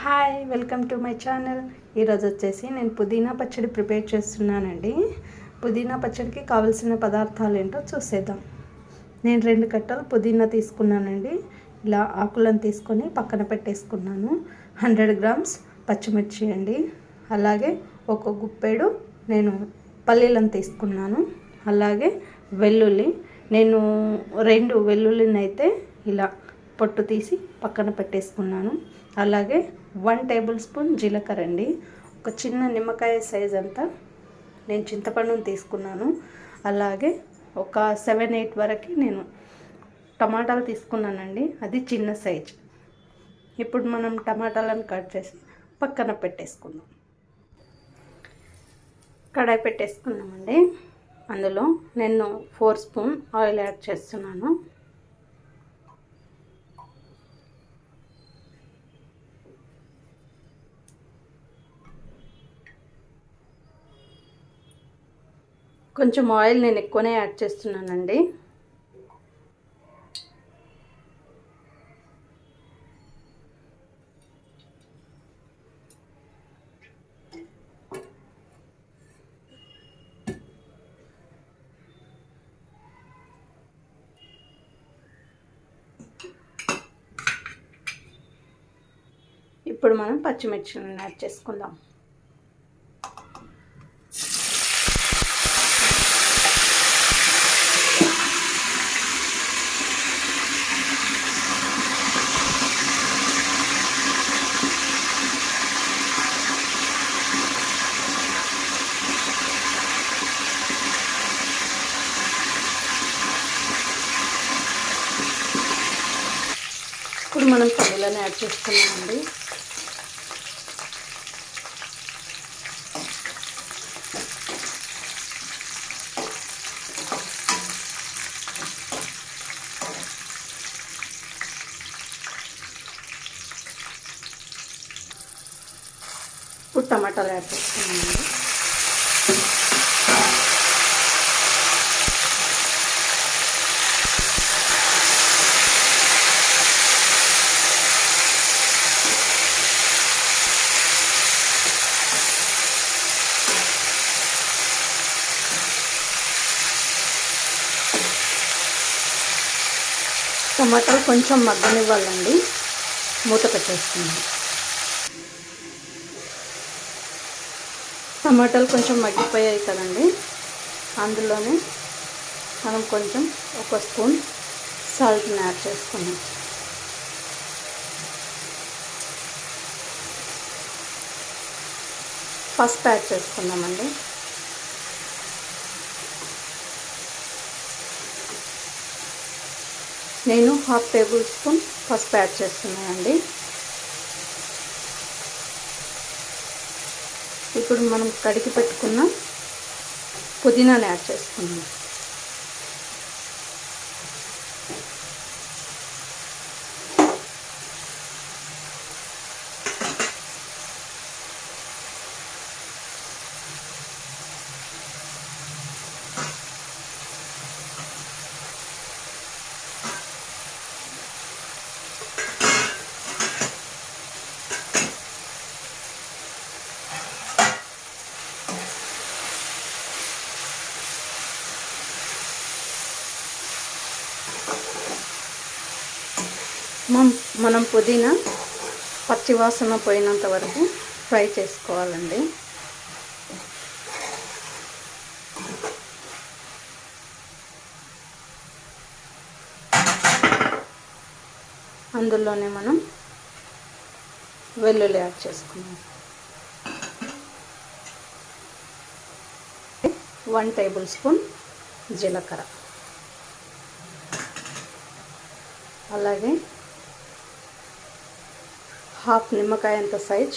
Hi, welcome to my channel. ఈరోజు వచ్చేసి నేను పుదీనా పచ్చడి ప్రిపేర్ చేస్తున్నానండి. పుదీనా పచ్చడికి కావాల్సిన పదార్థాలు ఏంటో చూసేద్దాం. నేను 2 కట్టలు పుదీనా తీసుకున్నానండి. ఇలా ఆకులను తీసుకొని పక్కన పెట్టేసుకున్నాను. 100 గ్రామ్స్ పచ్చిమిర్చి అండి. అలాగే ఒక గుప్పెడు నేను పల్లీలను తీసుకున్నాను. అలాగే వెల్లుల్లి, నేను 2 వెల్లుల్లిని అయితే ఇలా పొట్టు తీసి పక్కన పెట్టేసుకున్నాను. అలాగే 1 టేబుల్ స్పూన్ జీలకర్ర అండి. ఒక చిన్న నిమ్మకాయ సైజ్ అంతా నేను చింతపండును తీసుకున్నాను. అలాగే ఒక 7-8 వరకు నేను టమాటాలు తీసుకున్నానండి. అది చిన్న సైజ్. ఇప్పుడు మనం టమాటాలను కట్ చేసి పక్కన పెట్టేసుకుందాం. కడాయి పెట్టేసుకున్నామండి. అందులో నేను 4 స్పూన్ ఆయిల్ యాడ్ చేస్తున్నాను. కొంచెం ఆయిల్ నేను ఎక్కువనే యాడ్ చేస్తున్నానండి. ఇప్పుడు మనం పచ్చిమిర్చిని యాడ్ చేసుకుందాం. ఇప్పుడు మనం పల్లీలను యాడ్ చేసుకున్నామండి. ఇప్పుడు టమాటాలు యాడ్ చేసుకున్నామండి. టమాటాలు కొంచెం మగ్గనివ్వాలండి. మూత పెట్టేసుకుందాం. టమాటాలు కొంచెం మగ్గిపోయాయి కదండి. అందులోనే మనం కొంచెం 1 స్పూన్ సాల్ట్ని యాడ్ చేసుకున్నాం. పసుపు యాడ్ చేసుకున్నామండి. నేను 1/2 టేబుల్ స్పూన్ పసుపు యాడ్ చేస్తున్నానండి. ఇప్పుడు మనం కడిగి పెట్టుకున్న పుదీనాని యాడ్ చేసుకున్నాం. మనం పుదీనా పచ్చివాసన పోయినంత వరకు ఫ్రై చేసుకోవాలండి. అందులోనే మనం వెల్లుల్లి యాడ్ చేసుకున్నాం. 1 టేబుల్ స్పూన్ జీలకర్ర, అలాగే 1/2 నిమ్మకాయ అంత సైజ్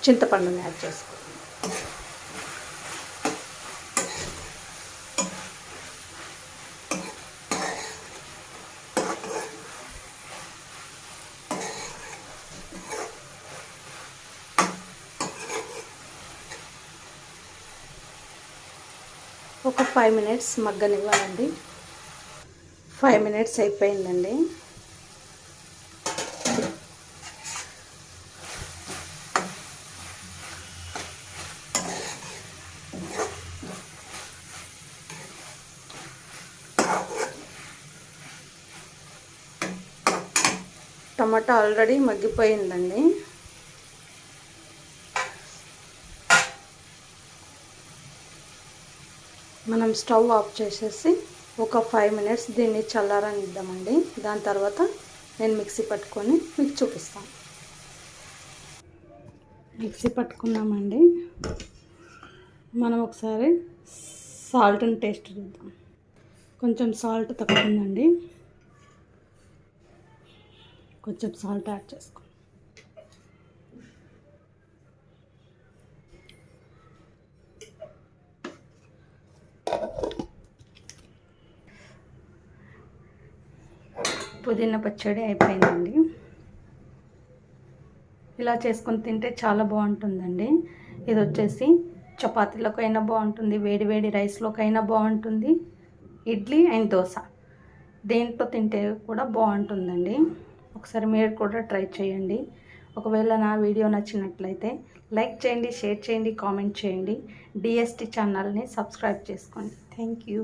చింతపండుని యాడ్ చేసుకోండి. ఒక 5 మినిట్స్ మగ్గనివ్వాలండి. 5 మినిట్స్ అయిపోయిందండి. టమాటా ఆల్రెడీ మగ్గిపోయిందండి. మనం స్టవ్ ఆఫ్ చేసేసి ఒక 5 మినిట్స్ దీన్ని చల్లారనిద్దామండి. దాని తర్వాత నేను మిక్సీ పట్టుకొని మీకు చూపిస్తాను. మిక్సీ పట్టుకున్నామండి. మనం ఒకసారి సాల్ట్ని టేస్ట్ చేద్దాం. కొంచెం సాల్ట్ తక్కువ ఉందండి, కొంచెం సాల్ట్ యాడ్ చేసుకో. పుదీనా పచ్చడి అయిపోయిందండి. ఇలా చేసుకొని తింటే చాలా బాగుంటుందండి. ఇది వచ్చేసి చపాతీలోకైనా బాగుంటుంది, వేడి వేడి రైస్లోకైనా బాగుంటుంది, ఇడ్లీ అండ్ దోశ దేంట్లో తింటే కూడా బాగుంటుందండి. ఒకసారి మీరు కూడా ట్రై చేయండి. ఒకవేళ నా వీడియో నచ్చినట్లయితే లైక్ చేయండి, షేర్ చేయండి, కామెంట్ చేయండి. డిఎస్టీ ఛానల్ని సబ్స్క్రైబ్ చేసుకోండి. Thank you.